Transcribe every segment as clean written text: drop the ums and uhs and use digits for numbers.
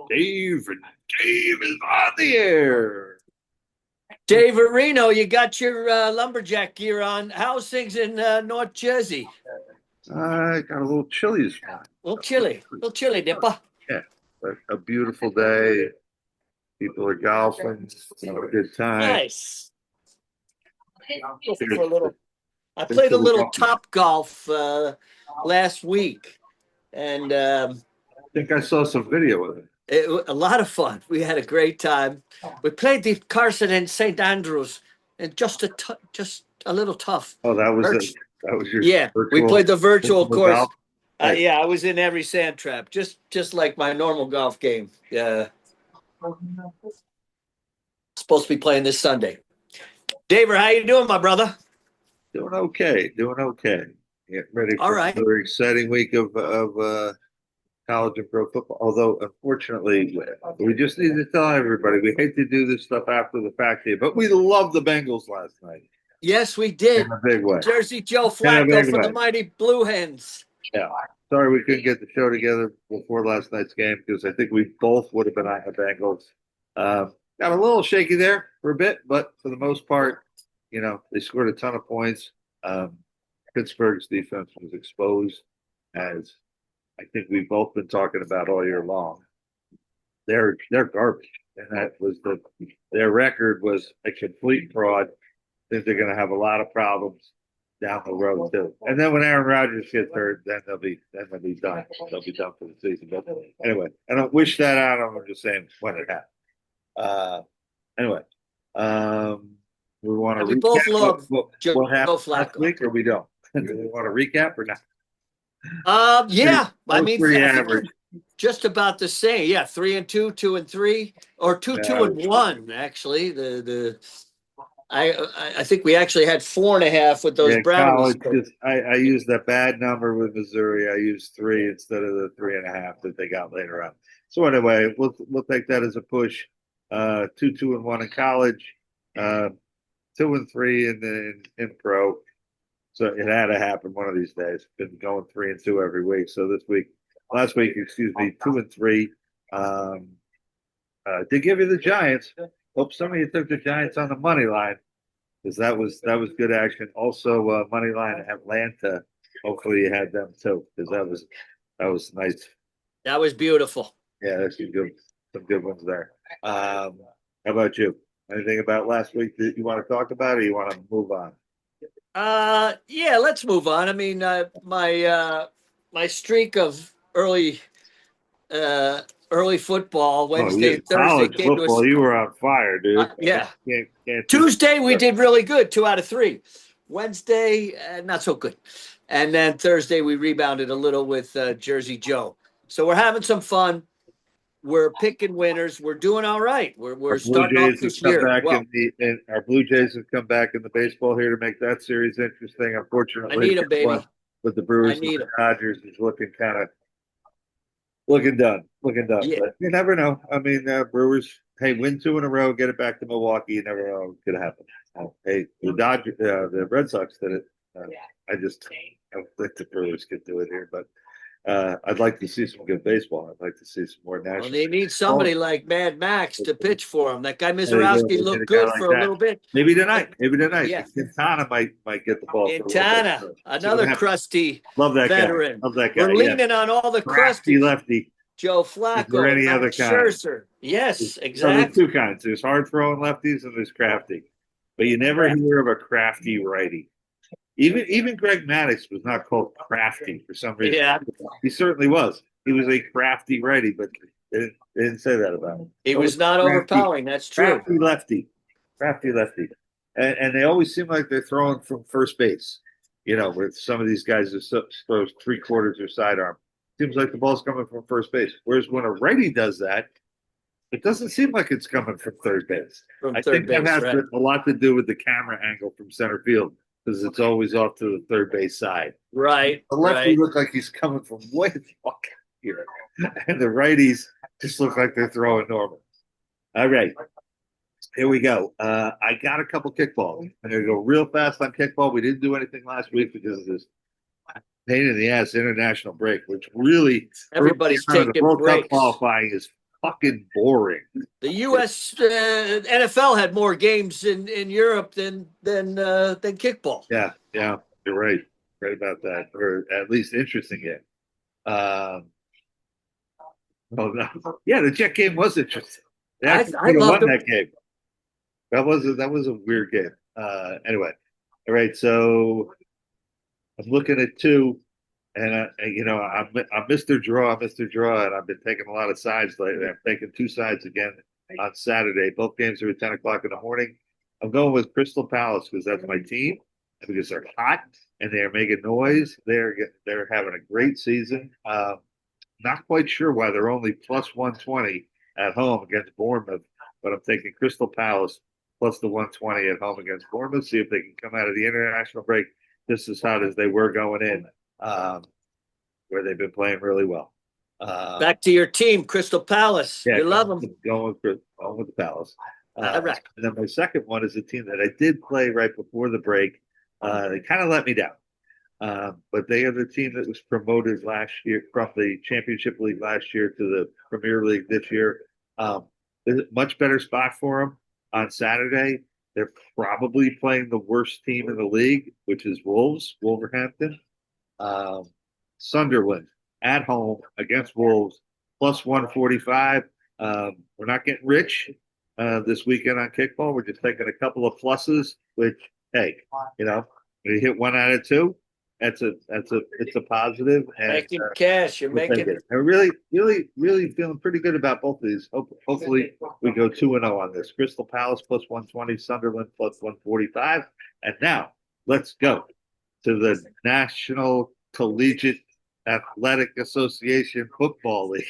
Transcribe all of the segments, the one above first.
Dave and Dave is on the air. Dave Areno, you got your lumberjack gear on. How's things in North Jersey? I got a little chilly this morning. A little chilly, Nipper. Yeah, but a beautiful day. People are golfing, having a good time. Nice. Go for a little. I played a little top golf last week, and I think I saw some video of it. a lot of fun. We had a great time. We played the Carson and St. Andrews, and just a little tough. Oh, that was your Yeah, we virtual, played the virtual course. golf? Yeah, I was in every sand trap, just like my normal golf game. Yeah, supposed to be playing this Sunday. Daver, how you doing, my brother? Doing okay, doing okay. Getting ready All for right. another exciting week of college and pro football. Although, unfortunately, we just need to tell everybody we hate to do this stuff after the fact here, but we love the Bengals last night Yes, we did. in a big way. Jersey Joe In a Flacco big for the way. mighty Blue Hens. Yeah. Sorry we couldn't get the show together before last night's game because I think we both would have been on the Bengals. Got a little shaky there for a bit, but for the most part, they scored a ton of points. Pittsburgh's defense was exposed, as I think we've both been talking about all year long. They're garbage, and that was their record was a complete fraud. I think they're going to have a lot of problems down the road too. And then when Aaron Rodgers gets hurt, then they'll be done. They'll be done for the season. But anyway, I don't wish that out. I'm just saying when it happened. Anyway, we want to We both love what happened Joe last Flacco. week, or we don't? Do we want to recap or not? Yeah, I mean, pretty I think average. we're just about the same. Yeah, 3-2, 2-3, or 2-2-1. Actually, I think we actually had 4.5 with those brownies. I used that bad number with Missouri. I used 3 instead of the 3.5 that they got later on. So anyway, we'll take that as a push. 2-2-1 in college, 2-3 in pro. So it had to happen one of these days. Been going 3-2 every week. So last week, 2-3. Did give you the Giants. Hope some of you took the Giants on the money line because that was good action. Also, money line Atlanta. Hopefully, you had them too because that was nice. That was beautiful. Yeah, there's some good ones there. How about you? Anything about last week that you want to talk about, or you want to move on? Yeah, let's move on. I mean, my streak of early football Wednesday and Thursday college came football. to You were on fire, dude. Yeah. Can't Tuesday we did really good, 2 out of 3. Wednesday, not so good, and then Thursday we rebounded a little with Jersey Joe. So we're having some fun. We're picking winners. We're doing all right. We're starting off this year. Our Blue Jays have come back in the baseball here to make that series interesting. Unfortunately, I need them, baby. With the Brewers and the Dodgers is looking done. Yeah. But you never know. I mean, Brewers, hey, win 2 in a row, get it back to Milwaukee. You never know what could happen. Hey, the Red Sox did it. I don't think the Brewers could do it here, but I'd like to see some good baseball. I'd like to see some more national. Well, they need somebody like Mad Max to pitch for them. That guy Mizorowski looked good for a little bit. Maybe tonight. Yeah. Quintana might get the ball. Quintana, another crusty veteran. Love that guy. We're leaning on all the crusty lefty. Joe Flacco. Is there any other kind? Scherzer. Yes, exactly. So there's 2 kinds. There's hard throwing lefties and there's crafty. But you never hear of a crafty righty. Even Greg Maddux was not called crafty for some reason. Yeah. He certainly was. He was a crafty righty, but they didn't say that about him. He was not overpowering. That's true. Crafty lefty. And they always seem like they're throwing from first base. With some of these guys that throw 3/4 or sidearm. Seems like the ball's coming from first base. Whereas when a righty does that, it doesn't seem like it's coming from third base. I think that has a lot to do with the camera angle from center field because it's always off to the third base side. Right. The lefty look like he's coming from way the fuck here. And the righties just look like they're throwing normal. All right. Here we go. I got a couple kickballs. I'm going to go real fast on kickball. We didn't do anything last week because of this pain in the ass international break, which really Everybody's early on in the taking World Cup breaks. qualifying is fucking boring. The U.S. NFL had more games in Europe than kickball. Yeah, yeah, you're right. Right about that, or at least interesting it. Um, oh no, yeah, the Jet game was interesting. They actually I could have loved won them. that game. That was a weird game. Anyway, all right. So I'm looking at two, and I'm Mr. Draw, Mr. Draw, and I've been taking a lot of sides lately. I'm taking two sides again on Saturday. Both games are at 10 o'clock in the morning. I'm going with Crystal Palace because that's my team, and because they're hot and they're making noise. They're having a great season. Not quite sure why they're only plus 120 at home against Bournemouth, but I'm taking Crystal Palace plus the 120 at home against Bournemouth. See if they can come out of the international break just as hot as they were going in, where they've been playing really well. Back to your team, Crystal Palace. Yeah, You love them. going with the Palace. All right. And then my second one is a team that I did play right before the break. They kind of let me down. But they are the team that was promoted last year from the Championship League last year to the Premier League this year. There's a much better spot for them on Saturday. They're probably playing the worst team in the league, which is Wolverhampton. Um, Sunderland at home against Wolves, plus 145. We're not getting rich this weekend on kickball. We're just taking a couple of pluses, which, hey, when you hit 1 out of 2, it's a positive. And Making cash. You're we'll making. I'm really feeling pretty good about both of these. Hopefully we go 2-0 on this. Crystal Palace plus 120, Sunderland plus 145. And now let's go to the National Collegiate Athletic Association Football League.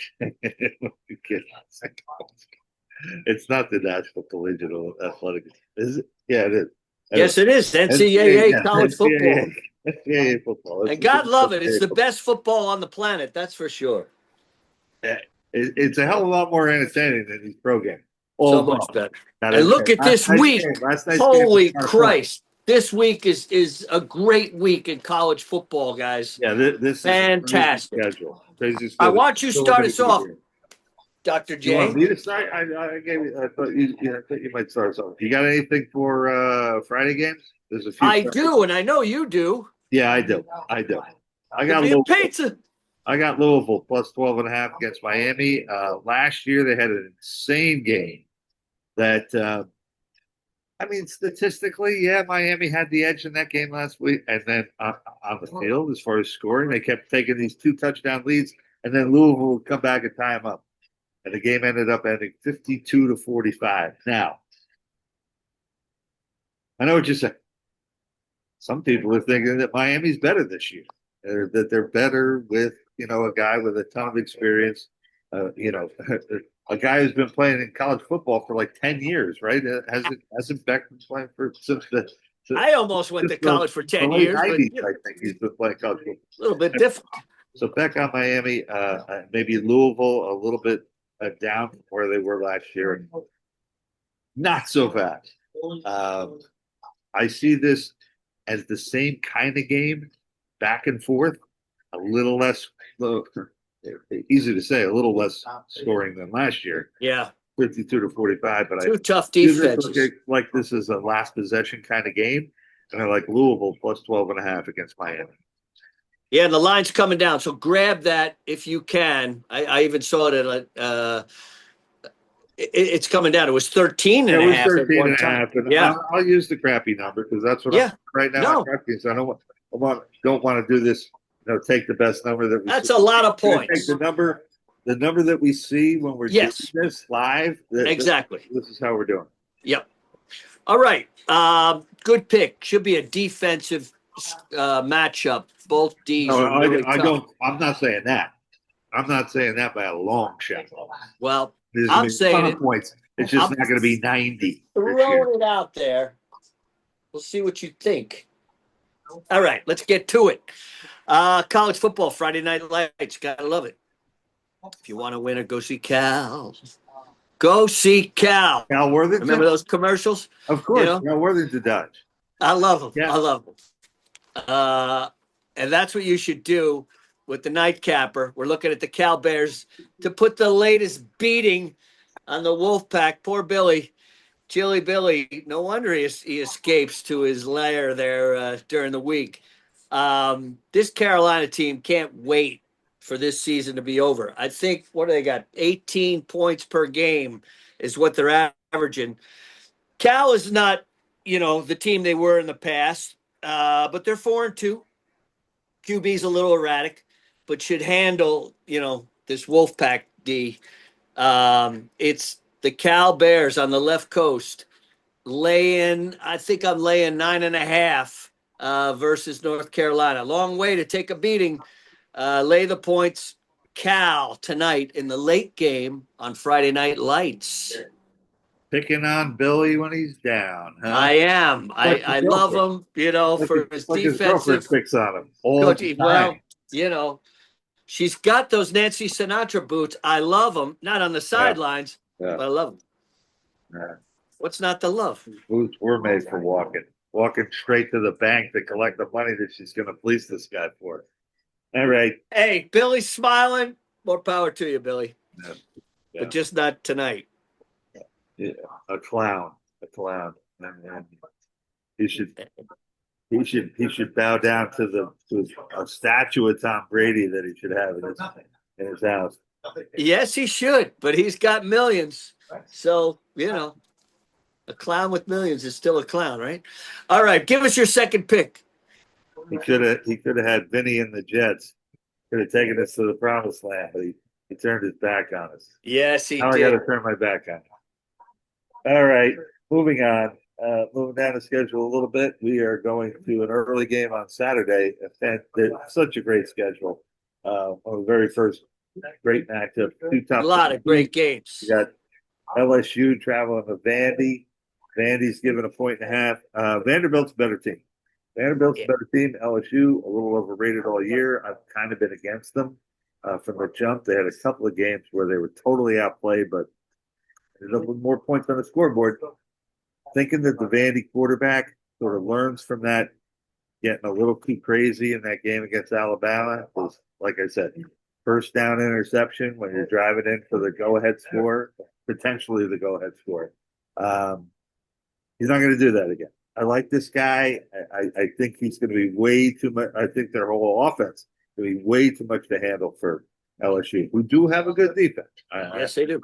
It's not the National Collegiate Athletic. Is it? Yeah, it is. Yes, it is. NCAA college football. NCAA football. And God love it. It's the best football on the planet. That's for sure. Yeah, it's a hell of a lot more entertaining than these pro games. So much better. And look at this week. Holy Christ. This week is a great week in college football, guys. Yeah, this is fantastic. Crazy schedule. I want you to start us off, Dr. You want J. me to start? I thought you might start us off. You got anything for Friday games? There's a few. I do, and I know you do. Yeah, I do. I got a pizza. I got Louisville plus 12.5 against Miami. Last year they had an insane game that statistically, yeah, Miami had the edge in that game last week. And then on the field, as far as scoring, they kept taking these 2 touchdown leads, and then Louisville would come back and tie them up. And the game ended up ending 52-45. Now, I know what you're saying. Some people are thinking that Miami's better this year, that they're better with, a guy with a ton of experience, a guy who's been playing in college football for like 10 years, right? Hasn't Beck been playing since I almost went to college for 10 years. 90s, but, I think he's been playing college football. A little bit different. So Beck on Miami, maybe Louisville a little bit down from where they were last year. Not so fast. I see this as the same kind of game, back and forth, a little less, easy to say, a little less scoring than last year. Yeah. 52-45, but Two tough defenses. Like this is a last possession kind of game, and I like Louisville plus 12.5 against Miami. Yeah, and the line's coming down, so grab that if you can. I even saw it at it's coming down. It was 13 and a half. 13 and a half. And yeah. I'll use the crappy number because that's what I'm right now. No. So I don't want to do this. Take the best number that we. That's see. A lot of points. Take the number that we see when we're doing this live. Exactly. This is how we're doing. Yep. All right. Good pick. Should be a defensive matchup. Both D's. No, really I don't. I'm not saying that. I'm not saying that by a long shot. Well, I'm saying it. Points. It's just not going to be 90. Throwing it out there. We'll see what you think. All right, let's get to it. College football, Friday Night Lights. Gotta love it. If you want to win it, go see Cal. Go see Cal. Cal Worthington. Remember those commercials? Of course. Cal Worthington Dodge. I love them. Yeah. I love them. And that's what you should do with the nightcapper. We're looking at the Cal Bears to put the latest beating on the Wolfpack. Poor Billy. Chilly Billy, no wonder he escapes to his lair there during the week. This Carolina team can't wait for this season to be over. I think, what do they got? 18 points per game is what they're averaging. Cal is not, the team they were in the past, but they're 4-2. QB's a little erratic, but should handle, this Wolfpack D. It's the Cal Bears on the left coast I think I'm laying 9.5 versus North Carolina. Long way to take a beating. Lay the points. Cal tonight in the late game on Friday Night Lights. Picking on Billy when he's down, huh? I am. I love him, for his his girlfriend defensive picks on him all coach. the time. Well, she's got those Nancy Sinatra boots. I love them. Not on the sidelines, Yeah. but I love them. Yeah. What's not to love? Boots were made for walking straight to the bank to collect the money that she's going to fleece this guy for. All right. Hey, Billy's smiling. More power to you, Billy. Yeah. But just not tonight. Yeah. A clown. And he should bow down to a statue of Tom Brady that he should have in his house. Yes, he should, but he's got millions. So, a clown with millions is still a clown, right? All right, give us your second pick. He could have had Vinny and the Jets. Could have taken us to the promised land, but he turned his back on us. Yes, he now did. I got to turn my back on him. All right, moving on. Moving down the schedule a little bit, we are going to an early game on Saturday. And such a great schedule. On the very first great matchup. A lot of great games. We got LSU traveling to Vandy. Vandy's given 1.5. Vanderbilt's a better team. Vanderbilt's a better team. LSU, a little overrated all year. I've kind of been against them from the jump. They had a couple of games where they were totally outplayed, but ended up with more points on the scoreboard. Thinking that the Vandy quarterback sort of learns from that, getting a little too crazy in that game against Alabama. Was, like I said, first down interception when you're driving in for the go-ahead score, potentially the go-ahead score. He's not going to do that again. I like this guy. I think he's going to be way too much. I think their whole offense is going to be way too much to handle for LSU, who do have a good defense. Yes, they do.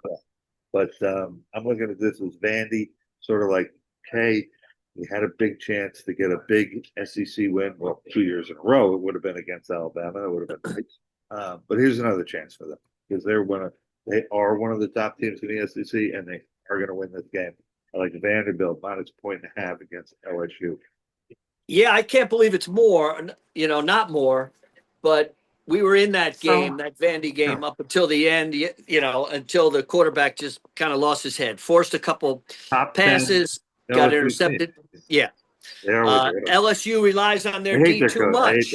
But I'm looking at this as Vandy, sort of like, hey, we had a big chance to get a big SEC win. Well, 2 years in a row, it would have been against Alabama. It would have been nice. But here's another chance for them because they are one of the top teams in the SEC, and they are going to win this game. I like Vanderbilt minus 1.5 against LSU. Yeah, I can't believe it's more, not more, but we were in that game, that Vandy game, up until the end, until the quarterback just kind of lost his head, forced a couple passes, got intercepted. Team. Yeah. LSU relies on their D too much.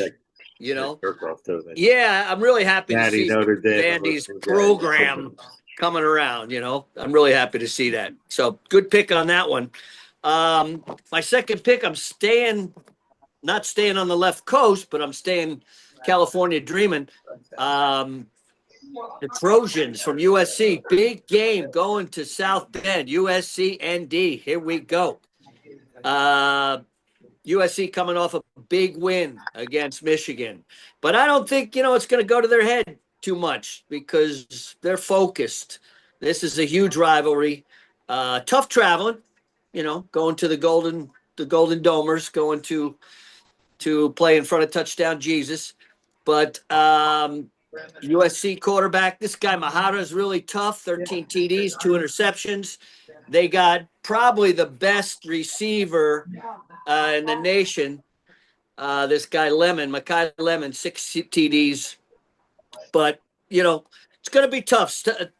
Yeah, I'm really happy to see Vandy's program coming around. I'm really happy to see that. So good pick on that one. My second pick, I'm not staying on the left coast, but I'm staying California dreaming. The Trojans from USC, big game going to South Bend, USC ND. Here we go. USC coming off a big win against Michigan. But I don't think, it's going to go to their head too much because they're focused. This is a huge rivalry. Tough traveling, going to the Golden Domers, going to play in front of Touchdown Jesus. But USC quarterback, this guy Mahara is really tough. 13 TDs, 2 interceptions. They got probably the best receiver in the nation. This guy Makai Lemon, 6 TDs. But, it's going to be tough, stopping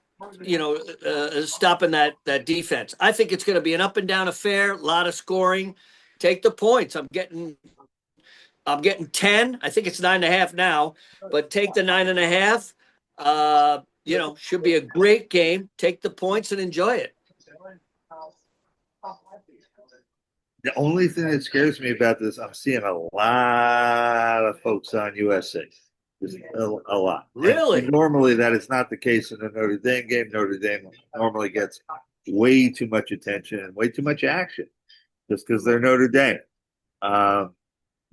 that defense. I think it's going to be an up and down affair, a lot of scoring. Take the points. I'm getting 10. I think it's 9.5 now, but take the 9.5. Should be a great game. Take the points and enjoy it. The only thing that scares me about this, I'm seeing a lot of folks on USC. Just a lot. And Really? normally that is not the case in the Notre Dame game. Notre Dame normally gets way too much attention and way too much action just because they're Notre Dame. Um,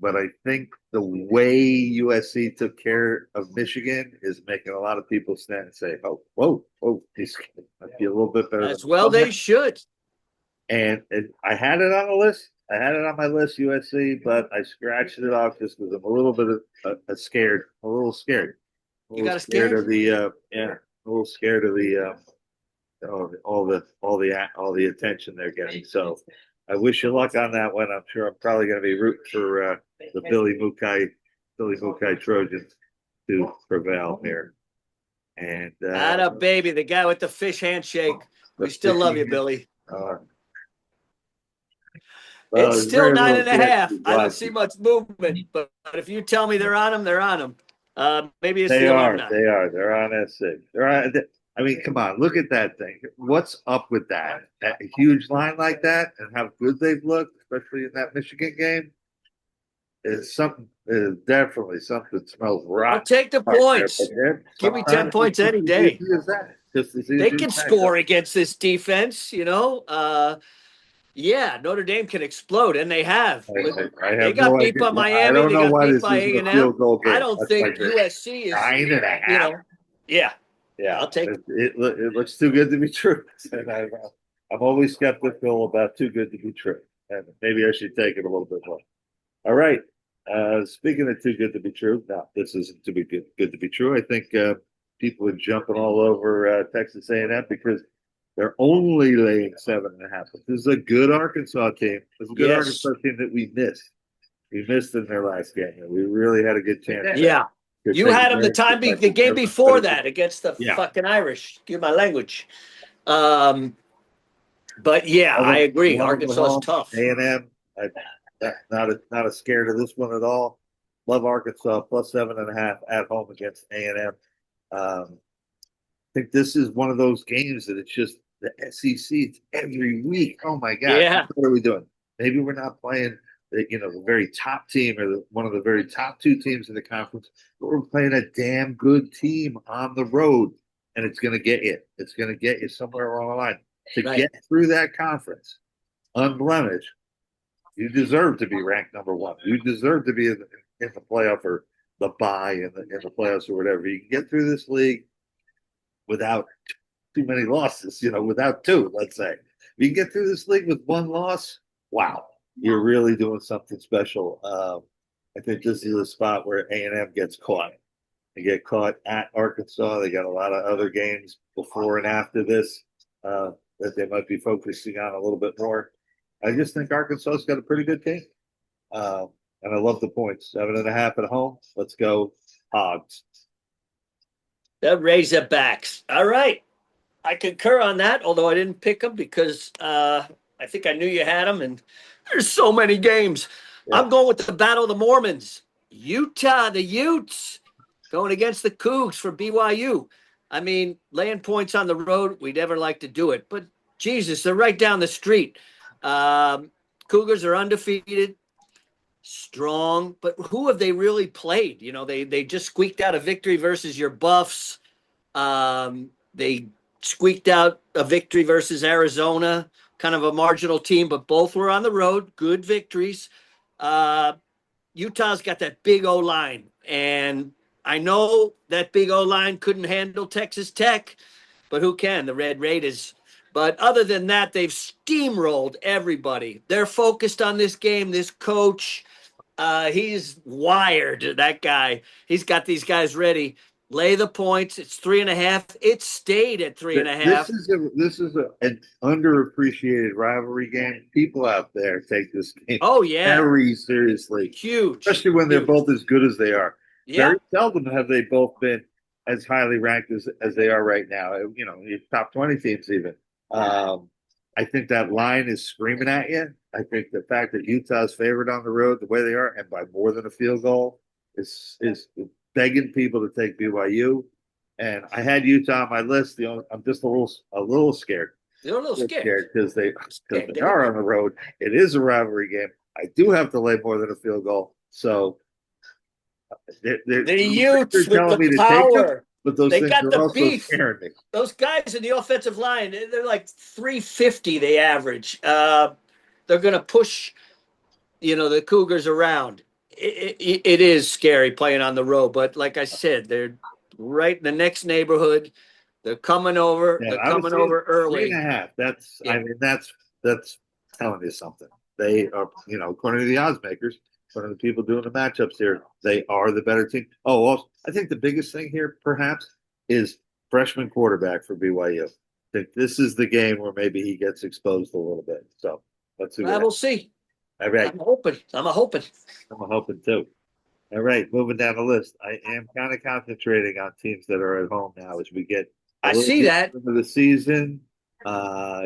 but I think the way USC took care of Michigan is making a lot of people stand and say, "Oh, whoa, whoa, this might be a little bit better As than well they should. and I had it on the list. I had it on my list, USC, but I scratched it off just because I'm a little bit scared. A little scared. A You little got a scared scared? of the yeah. A little scared of the all the attention they're getting. So I wish you luck on that one. I'm sure I'm probably going to be rooting for the Billy Mukai Trojans to prevail here. And Atta baby, the guy with the fish handshake. We still love you, Billy. Uh, well, It's there's still very nine little and a chance half. to be I don't black. see much movement, but if you tell me they're on them, they're on them. Maybe it's They the are. alumni. They are. They're on S6. They're on. I mean, come on, look at that thing. What's up with that? A huge line like that, and how good they've looked, especially in that Michigan game, is something. Is definitely something smells I'll rotten take the right there. But points. then Give me 10 sometimes it's points just any as day. easy as that. Just as They easy as can that. score against this defense, you know. Yeah, Notre Dame can explode, and they have. But I they have got no beat idea. by I Miami. don't They know got why beat this by isn't a A&M. field goal I game. don't That's think like this. USC is, 9.5. yeah. Yeah, I'll take it looks too good to be true. And I'm always skeptical about too good to be true. And maybe I should take it a little bit more. All right. Speaking of too good to be true, now this isn't to be good to be true. I think people are jumping all over Texas A&M because they're only laying 7.5. But this is a good Arkansas team. It's a good yes. Arkansas team that we missed. We missed in their last game. We really had a good chance. Yeah. You had them the game before that against the fucking Irish. Excuse my language. But yeah, I agree. Arkansas is tough. A&M, not a scared of this one at all. Love Arkansas plus 7.5 at home against A&M. I think this is one of those games that it's just the SEC. It's every week. Oh my God, Yeah. what are we doing? Maybe we're not playing the very top team or one of the very top two teams in the conference, but we're playing a damn good team on the road, and it's going to get you. It's going to get you somewhere along the line to get through that conference unblemished. You deserve to be ranked number one. You deserve to be in the playoff or the bye in the playoffs or whatever. You can get through this league without too many losses, without two, let's say. If you can get through this league with one loss, wow, you're really doing something special. I think this is a spot where A&M gets caught. They get caught at Arkansas. They got a lot of other games before and after this that they might be focusing on a little bit more. I just think Arkansas's got a pretty good team. And I love the points. 7.5 at home. Let's go Hogs. The Razorbacks. All right. I concur on that, although I didn't pick them because I think I knew you had them, and there's so many games. Yeah. I'm going with the Battle of the Mormons. Utah, the Utes, going against the Cougs for BYU. I mean, laying points on the road, we'd never like to do it, but Jesus, they're right down the street. Cougars are undefeated, strong, but who have they really played? They just squeaked out a victory versus your Buffs. They squeaked out a victory versus Arizona, kind of a marginal team, but both were on the road, good victories. Utah's got that big O-line, and I know that big O-line couldn't handle Texas Tech, but who can? The Red Raiders. But other than that, they've steamrolled everybody. They're focused on this game. This coach, he's wired, that guy. He's got these guys ready. Lay the points. It's 3.5. It stayed at 3.5. This is an underappreciated rivalry game. People out there take this game very seriously. Huge. Especially when they're both as good as they are. Yeah. Very seldom have they both been as highly ranked as they are right now. Top 20 teams even. I think that line is screaming at you. I think the fact that Utah's favored on the road the way they are and by more than a field goal is begging people to take BYU. And I had Utah on my list. I'm just a little scared. They're a little scared. because they Scared. are on the road. It is a rivalry game. I do have to lay more than a field goal, so The they're Utes with telling the me to take them, power. but those They things got are the also beef. scaring me. Those guys in the offensive line, they're like 350 they average. They're going to push, the Cougars around. It is scary playing on the road, but like I said, they're right in the next neighborhood. They're coming over. Yeah, They're I was coming seeing over three and early. a half. I Yeah. mean, that's telling you something. They are, according to the odds makers, according to the people doing the matchups here, they are the better team. Oh, also, I think the biggest thing here, perhaps, is freshman quarterback for BYU. I think this is the game where maybe he gets exposed a little bit. So let's see what Well, we'll happens. see. All right, I'm hoping. I'm hoping. I'm hoping too. All right, moving down the list. I am kind of concentrating on teams that are at home now as we get a I little see deeper that. into the season. Now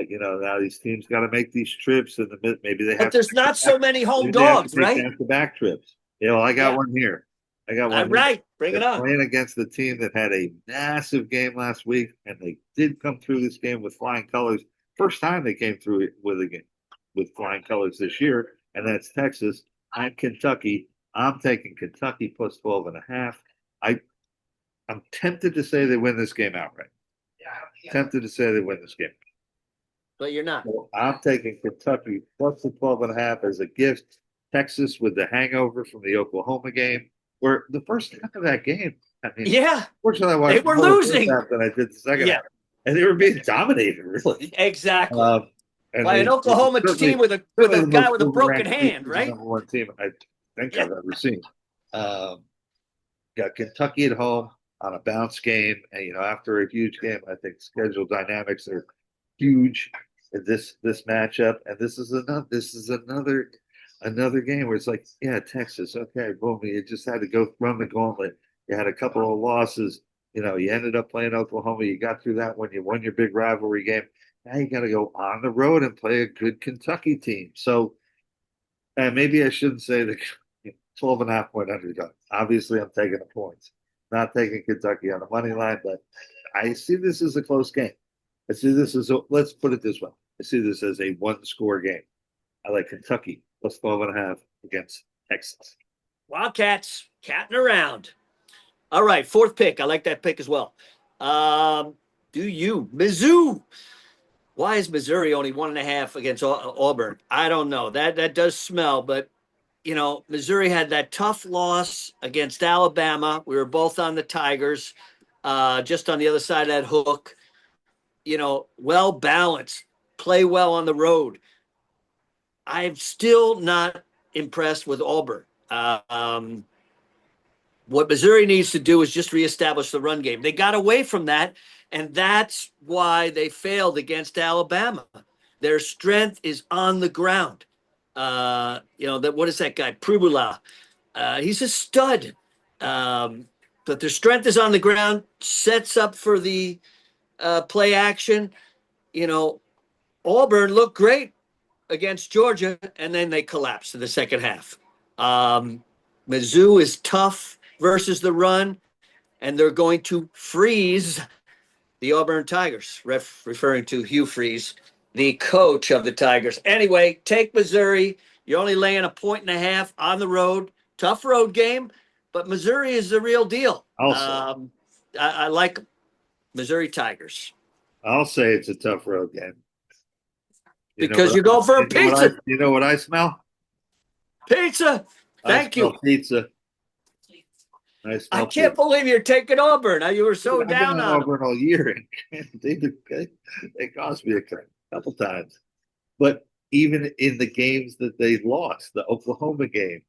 these teams got to make these trips, and maybe they But have to there's not so many home maybe they have to dogs, make right? back-to-back trips. Yeah, well, I got Yeah. one here. I got All one here. right. Bring it They're on. playing against the team that had a massive game last week, and they did come through this game with flying colors. First time they came through it with flying colors this year, and that's Texas. I'm Kentucky. I'm taking Kentucky plus 12 and a half. I I'm tempted to say they win this game outright. Tempted to say they win this game. But you're not. So I'm taking Kentucky plus the 12 and a half as a gift. Texas with the hangover from the Oklahoma game, where the first half of that game, I mean, Yeah. fortunately, I They watched were more of the first losing. half than I did the second Yeah. half, and they were being dominated, really. Exactly. Um, and By an they Oklahoma team with certainly a the guy most with a broken overranked team, hand, the right? number one team I think Yeah. I've ever seen. Um, got Kentucky at home on a bounce game, and after a huge game, I think schedule dynamics are huge in this matchup, and this is another game where it's like, yeah, Texas, okay, boom, you just had to go run the gauntlet. You had a couple of losses, you ended up playing Oklahoma. You got through that when you won your big rivalry game. Now you got to go on the road and play a good Kentucky team. So, and maybe I shouldn't say the 12 and a half point underdog. Obviously, I'm taking the points, not taking Kentucky on the money line, but I see this as a close game. I see this as let's put it this way. I see this as a one score game. I like Kentucky plus 12 and a half against Texas. Wildcats catting around. All right, fourth pick. I like that pick as well. Do you Mizzou? Why is Missouri only 1.5 against Auburn? I don't know. That does smell, but Missouri had that tough loss against Alabama. We were both on the Tigers, just on the other side of that hook. Well balanced, play well on the road. I'm still not impressed with Auburn. What Missouri needs to do is just reestablish the run game. They got away from that, and that's why they failed against Alabama. Their strength is on the ground. What is that guy? Prubula. He's a stud. But their strength is on the ground, sets up for the play action. Auburn looked great against Georgia, and then they collapsed in the second half. Mizzou is tough versus the run, and they're going to freeze the Auburn Tigers, referring to Hugh Freeze, the coach of the Tigers. Anyway, take Missouri. You're only laying 1.5 on the road. Tough road game, but Missouri is the real deal. I like Missouri Tigers. I'll say it's a tough road game. Because you're going for a pizza. You know what I smell? Pizza. Thank you. Pizza. I can't believe you're taking Auburn. You were so down on Auburn all year. They cost me a couple times. But even in the games that they lost, the Oklahoma game,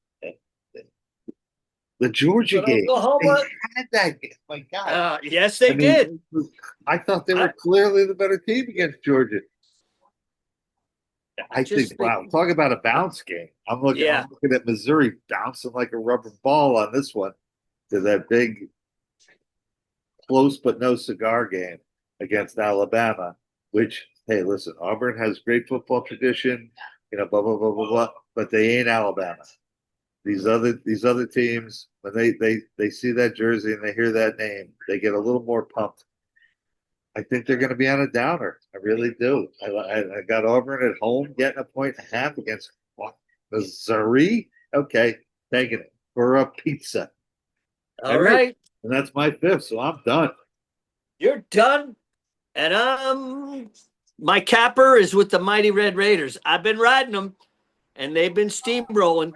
the Georgia game, Oklahoma, they had that game. My God. yes, they did. I thought they were clearly the better team against Georgia. I think, wow, talk about a bounce game. I'm looking at Missouri bouncing like a rubber ball on this one to that big, close but no cigar game against Alabama, which, hey, listen, Auburn has great football tradition, blah, blah, blah, blah, blah, but they ain't Alabama. These other teams, when they see that jersey and they hear that name, they get a little more pumped. I think they're going to be on a downer. I really do. I got Auburn at home getting a point and a half against what, Missouri. Okay, taking it for a pizza. All All right, right. and that's my fifth, so I'm done. You're done. And my capper is with the Mighty Red Raiders. I've been riding them, and they've been steamrolling.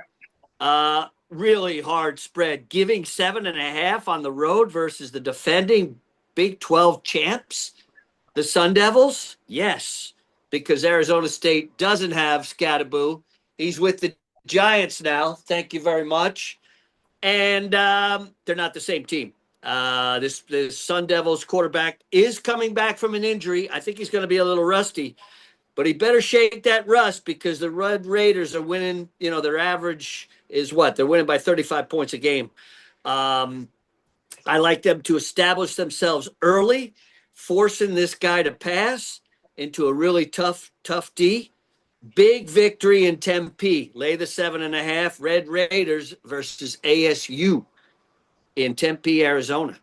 Really hard spread, giving 7.5 on the road versus the defending Big 12 champs, the Sun Devils. Yes, because Arizona State doesn't have Scattaboo. He's with the Giants now. Thank you very much. And they're not the same team. This Sun Devils quarterback is coming back from an injury. I think he's going to be a little rusty, but he better shake that rust because the Red Raiders are winning. You know, their average is what? They're winning by 35 points a game. Um, I like them to establish themselves early, forcing this guy to pass into a really tough D. Big victory in Tempe. Lay the 7.5. Red Raiders versus ASU in Tempe, Arizona.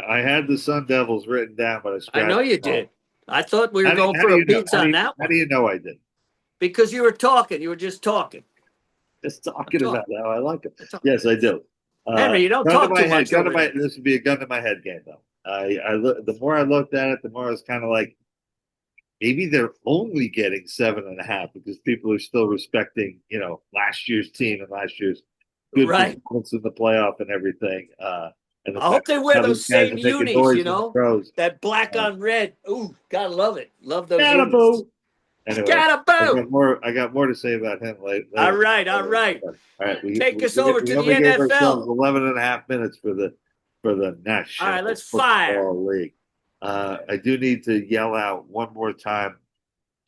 I had the Sun Devils written down, but I I scratched know you them all. did. I thought we were going How for do a you know? pizza on that How one do you know I did? because you were talking. You were just talking. Just I'm talking about talking. how I like it. I'm talking. Yes, I do. Henry, you don't Gun to talk my too head. much over there. This would be a gun to my head game, though. The more I looked at it, the more I was kind of like, maybe they're only getting 7.5 because people are still respecting, last year's team and last year's good Right. performance in the playoff and everything. And the I hope fact they that wear now these those guys same are making unis, noise in the pros. that black Uh, on red. Ooh, gotta love it. Love those unis. Scatterboo. Anyway, Scatterboo. I got more to say about him All later. right, all right. All right, Take us over we to the only gave ourselves NFL. 11 and a half minutes for the All right, National let's fire. Football League. I do need to yell out one more time.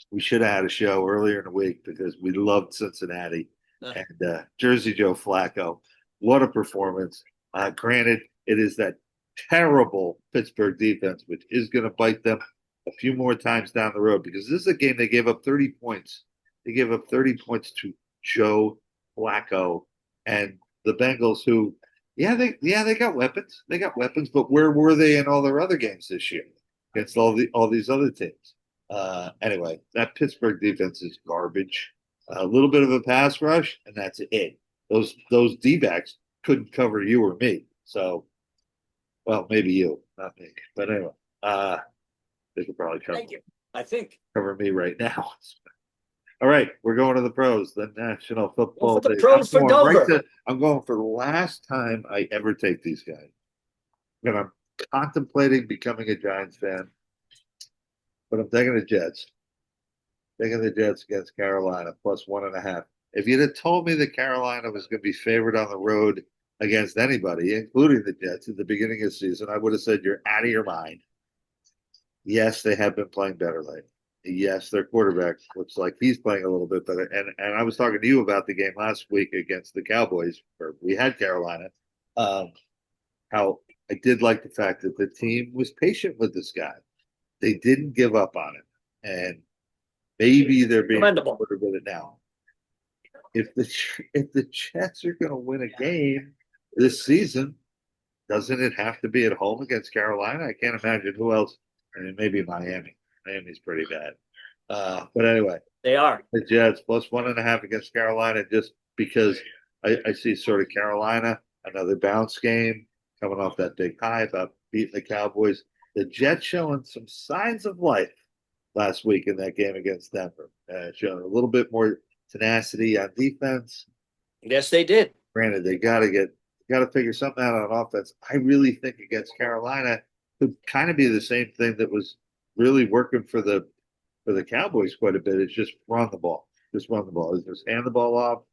We should have had a show earlier in the week because we loved Cincinnati and Jersey Joe Flacco. What a performance. Granted, it is that terrible Pittsburgh defense, which is going to bite them a few more times down the road because this is a game they gave up 30 points. They gave up 30 points to Joe Flacco and the Bengals, who, they got weapons. They got weapons, but where were they in all their other games this year against all these other teams? Anyway, that Pittsburgh defense is garbage. A little bit of a pass rush, and that's it. Those D backs couldn't cover you or me. So, well, maybe you, not me. But anyway, they could probably Thank you. I think. cover me right now. All right, we're going to the pros, the National Go Football for the League. pros for Dover. I'm going for the last time I ever take these guys. And I'm contemplating becoming a Giants fan, but I'm taking the Jets. Taking the Jets against Carolina plus 1.5. If you'd have told me that Carolina was going to be favored on the road against anybody, including the Jets, at the beginning of the season, I would have said you're out of your mind. Yes, they have been playing better lately. Yes, their quarterback looks like he's playing a little bit better. And I was talking to you about the game last week against the Cowboys, where we had Carolina. How I did like the fact that the team was patient with this guy. They didn't give up on him, and maybe they're being Commendable. rewarded with it now. If the Jets are going to win a game this season, doesn't it have to be at home against Carolina? I can't imagine who else. I mean, maybe Miami. Miami's pretty bad. But anyway, They are. the Jets plus 1.5 against Carolina, just because I see sort of Carolina, another bounce game coming off that big high about beating the Cowboys. The Jets showing some signs of life last week in that game against Denver, showing a little bit more tenacity on defense. Yes, they did. Granted, they got to figure something out on offense. I really think against Carolina could kind of be the same thing that was really working for the Cowboys quite a bit. It's just run the ball. Just run the ball. It's just hand the ball off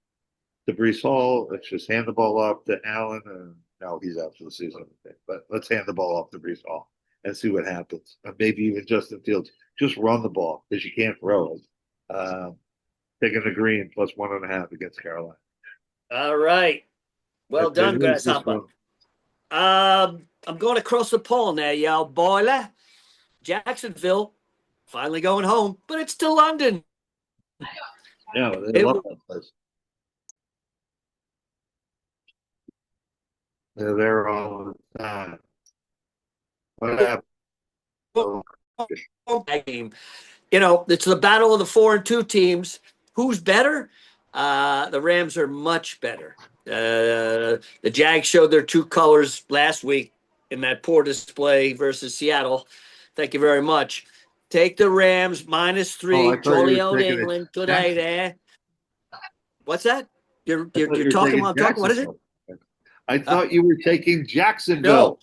to Brees Hall. Let's just hand the ball off to Allen. And no, he's out for the season. But let's hand the ball off to Brees Hall and see what happens. And maybe even Justin Fields. Just run the ball because you can't throw it. Taking the green plus 1.5 against Carolina. All right. Well done, Grasshopper. I'm going across the pond there, y'all boiler. Jacksonville finally going home, but it's to London. Yeah, they love that place. They're there all the time. What happened? game. You know, it's the battle of the 4-2 teams. Who's better? The Rams are much better. The Jags showed their true colors last week in that poor display versus Seattle. Thank you very much. Take the Rams Oh, I -3. thought you Jolly were old taking it. England. Good day there. What's that? You're I thought you're you were talking taking while I'm talking. What is it? Jacksonville. I thought you were taking No, Jacksonville.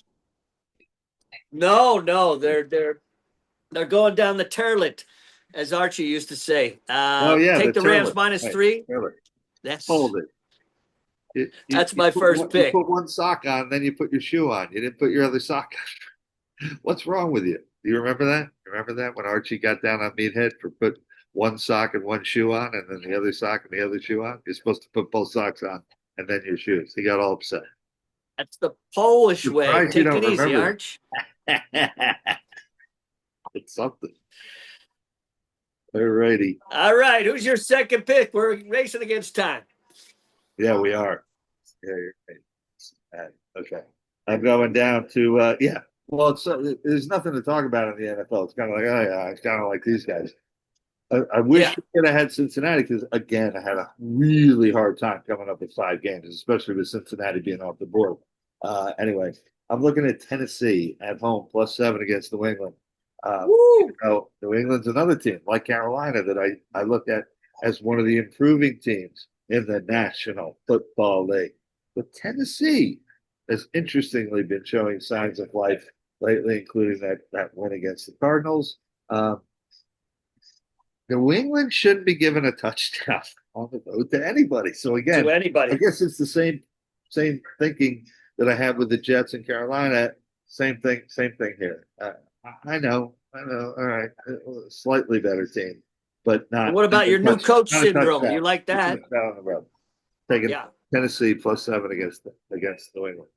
no. They're going down the turlet, as Archie used to say. Oh yeah, the Take the Rams Turlet. minus Right, three. Turlet. That's Hold it. that's my first You pick. put one sock on, then you put your shoe on. You didn't put your other sock on. What's wrong with you? Do you remember that? Remember that when Archie got down on Meathead for put one sock and one shoe on, and then the other sock and the other shoe on? You're supposed to put both socks on and then your shoes. He got all upset. That's the Polish way. Surprised you Take don't it easy, remember Arch. that. It's something. All righty. All right, who's your second pick? We're racing against time. Yeah, we are. Yeah, you're right. Okay. I'm going down to yeah. Well, there's nothing to talk about in the NFL. It's kind of like, oh yeah, it's kind of like these guys. I wish Yeah. we could have had Cincinnati because again, I had a really hard time coming up with 5 games, especially with Cincinnati being off the board. Anyway, I'm looking at Tennessee at home +7 against New England. You know, New England's another team like Carolina that I looked at as one of the improving teams in the National Football League. But Tennessee has interestingly been showing signs of life lately, including that win against the Cardinals. New England shouldn't be given a touchdown on the road to anybody. So again, To I anybody. guess it's the same thinking that I have with the Jets in Carolina. Same thing here. I know. All right, slightly better team, but not. What about your new coach Not a syndrome? touchdown. You like that? Down on the road. Taking Yeah. Tennessee +7 against New England.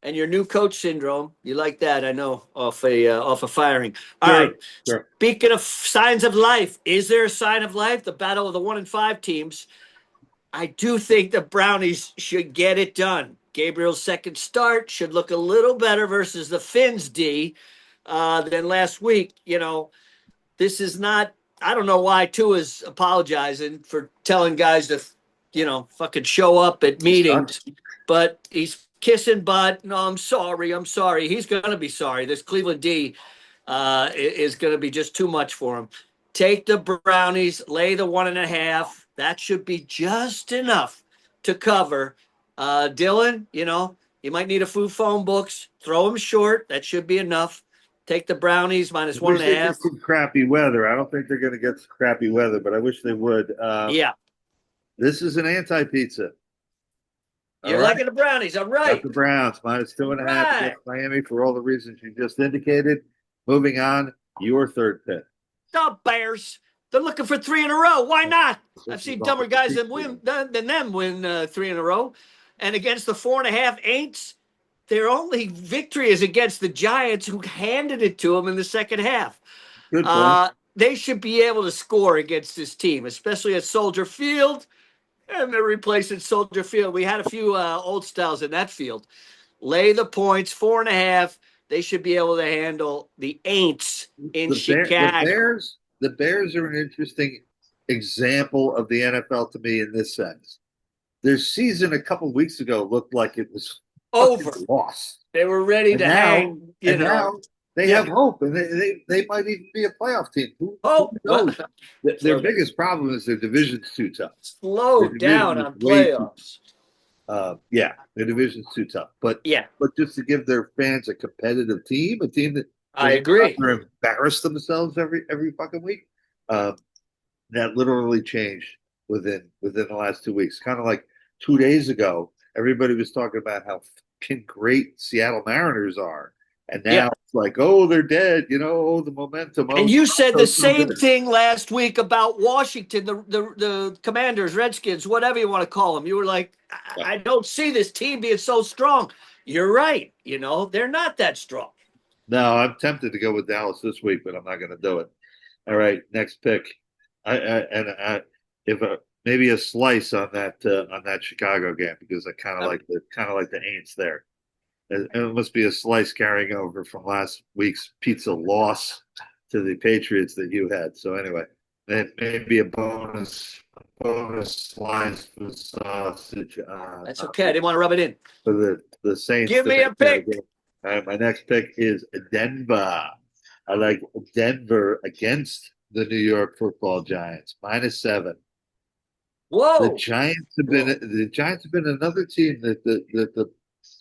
And your new coach syndrome, you like that? I know off a firing. All Sure, right. sure. Speaking of signs of life, is there a sign of life? The battle of the 1-5 teams. I do think the Brownies should get it done. Gabriel's second start should look a little better versus the Finns D than last week. You know, this is not. I don't know why Tua is apologizing for telling guys to, fucking show up at meetings, but he's kissing butt. No, I'm sorry. I'm sorry. He's going to be sorry. This Cleveland D is going to be just too much for him. Take the Brownies, lay the 1.5. That should be just enough to cover. Dylan, you might need a few phone books. Throw him short. That should be enough. Take the Brownies minus I wish they 1.5. get some crappy weather. I don't think they're going to get some crappy weather, but I wish they would. Yeah. This is an anti-pizza. You're liking the Brownies. All right. Got the Browns -2.5 Right. against Miami for all the reasons you just indicated. Moving on, your third pick. The Bears. They're looking for 3 in a row. Why not? I've seen dumber guys than them win 3 in a row. And against the 4.5 Aints, their only victory is against the Giants, who handed it to them in the second half. Good point. They should be able to score against this team, especially at Soldier Field. And they're replacing Soldier Field. We had a few old styles in that field. Lay the points, 4.5. They should be able to handle the Aints in Chicago. The Bears are an interesting example of the NFL to me in this sense. Their season a couple weeks ago looked like it was Over. Lost. They were ready to hang. Now they have hope, and they might even be a playoff team. Who knows? Their biggest problem is their division's too tough. Slow down on playoffs. Yeah, their division's too tough. But just to give their fans a competitive team, a team that I agree, embarrass themselves every fucking week. That literally changed within the last 2 weeks. Kind of like 2 days ago, everybody was talking about how fucking great Seattle Mariners are. And now it's like, oh, they're dead, the momentum. And you said the same thing last week about Washington, the Commanders, Redskins, whatever you want to call them. You were like, I don't see this team being so strong. You're right. They're not that strong. No, I'm tempted to go with Dallas this week, but I'm not going to do it. All right, next pick. Maybe a slice on that Chicago game because I kind of like the Aints there. And it must be a slice carrying over from last week's pizza loss to the Patriots that you had. So anyway, it may be a bonus slice for sausage. That's okay. I didn't want to rub it in. For the Saints. Give me a pick. All right, my next pick is Denver. I like Denver against the New York Football Giants, -7. Whoa! The Giants have been another team that the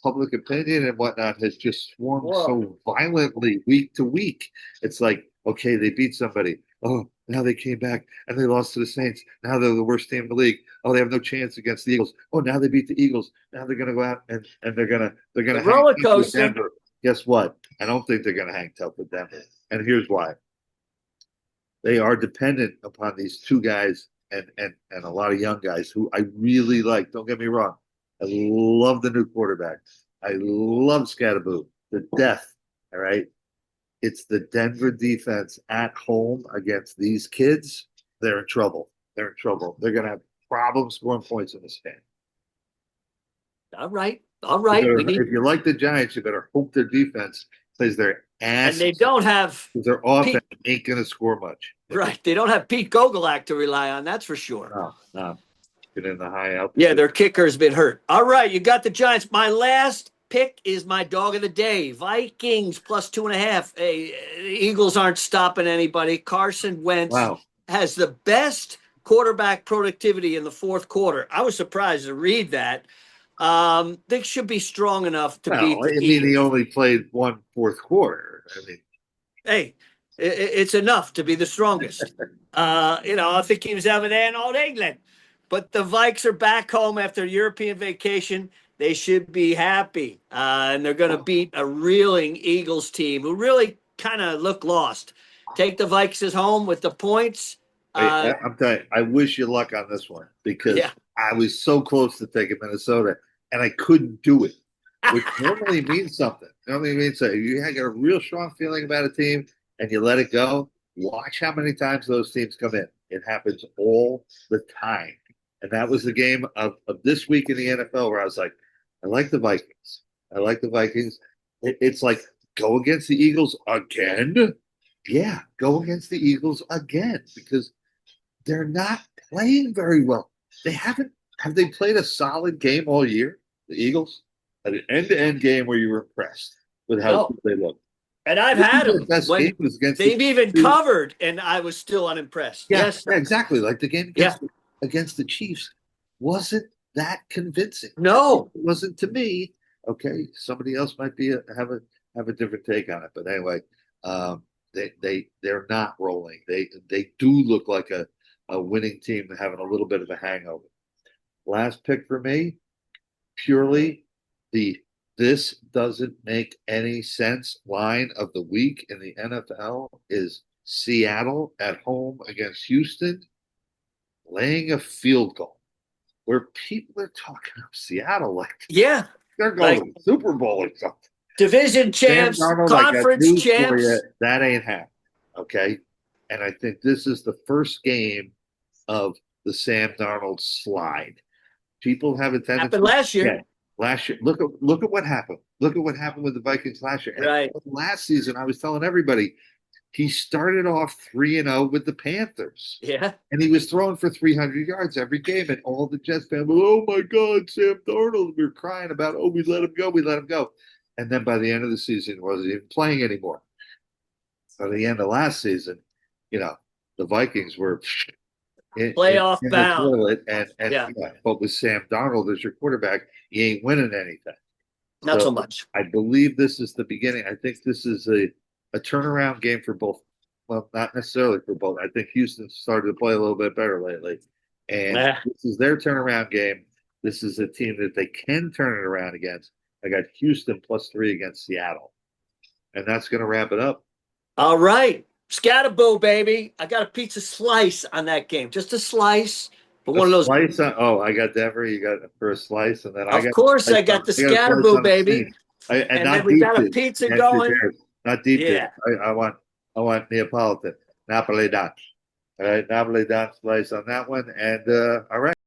public opinion and whatnot has just swarmed so violently week to week. It's like, okay, they beat somebody. Oh, now they came back and they lost to the Saints. Now they're the worst team in the league. Oh, they have no chance against the Eagles. Oh, now they beat the Eagles. Now they're gonna go out and they're gonna hang roller tough with coaster. Denver. Guess what? I don't think they're gonna hang tough with Denver. And here's why. They are dependent upon these two guys and a lot of young guys who I really like. Don't get me wrong. I love the new quarterback. I love Scatterboo to death. All right. It's the Denver defense at home against these kids. They're in trouble. They're in trouble. They're going to have problems scoring points in this game. All right. All right. If you like the Giants, you better hope their defense plays their ass. And they don't have their offense ain't going to score much. Right. They don't have Pete Gogolak to rely on. That's for sure. No. Get in the high altitude. Yeah, their kicker's been hurt. All right. You got the Giants. My last pick is my dog of the day. Vikings +2.5. Hey, the Eagles aren't stopping anybody. Carson Wentz has the best quarterback productivity in the fourth quarter. I was surprised to read that. They should be strong enough to beat the Eagles. He only played one fourth quarter. Hey, it's enough to be the strongest. I think he was over there in Old England. But the Vikes are back home after European vacation. They should be happy. And they're going to beat a reeling Eagles team who really kind of look lost. Take the Vikes home with the points. I'm telling you, I wish you luck on this one because I was so close to taking Minnesota and I couldn't do it, which normally means something. Normally means that you got a real strong feeling about a team and you let it go. Watch how many times those teams come in. It happens all the time. And that was the game of this week in the NFL where I was like, I like the Vikings. I like the Vikings. It's like, go against the Eagles again? Yeah, go against the Eagles again because they're not playing very well. Have they played a solid game all year, the Eagles? An end-to-end game where you were impressed with how good they look. And I've had them. They've even covered, and I was still unimpressed. Yeah, exactly. Like the game against the Chiefs wasn't that convincing. No. It wasn't to me. Okay, somebody else might have a different take on it. But anyway, they're not rolling. They do look like a winning team having a little bit of a hangover. Last pick for me, purely this doesn't make any sense line of the week in the NFL is Seattle at home against Houston, laying a field goal, where people are talking about Seattle like they're going to the Super Bowl or something. Division champs, conference champs. That ain't happening. Okay. And I think this is the first game of the Sam Darnold slide. People have a tendency. Happened last year. Yeah, last year. Look at what happened. Look at what happened with the Vikings last year. Right. And last season, I was telling everybody, he started off 3-0 with the Panthers. Yeah. And he was throwing for 300 yards every game. And all the Jets fans were, oh my God, Sam Darnold. We were crying about, we let him go. And then by the end of the season, he wasn't even playing anymore. By the end of last season, the Vikings were playoff bound. But with Sam Darnold as your quarterback, you ain't winning anything. Not so much. I believe this is the beginning. I think this is a turnaround game for both. Well, not necessarily for both. I think Houston started to play a little bit better lately. And this is their turnaround game. This is a team that they can turn it around against. I got Houston +3 against Seattle. And that's going to wrap it up. All right. Scatterboo, baby. I got a pizza slice on that game. Just a slice. But one of those. Slice I got Denver. You got for a slice. And then I got the Scatterboo, baby. And then we got a pizza going. Not deep dish. I want Neapolitan. Napolitan. All right. Napolitan slice on that one. And all right.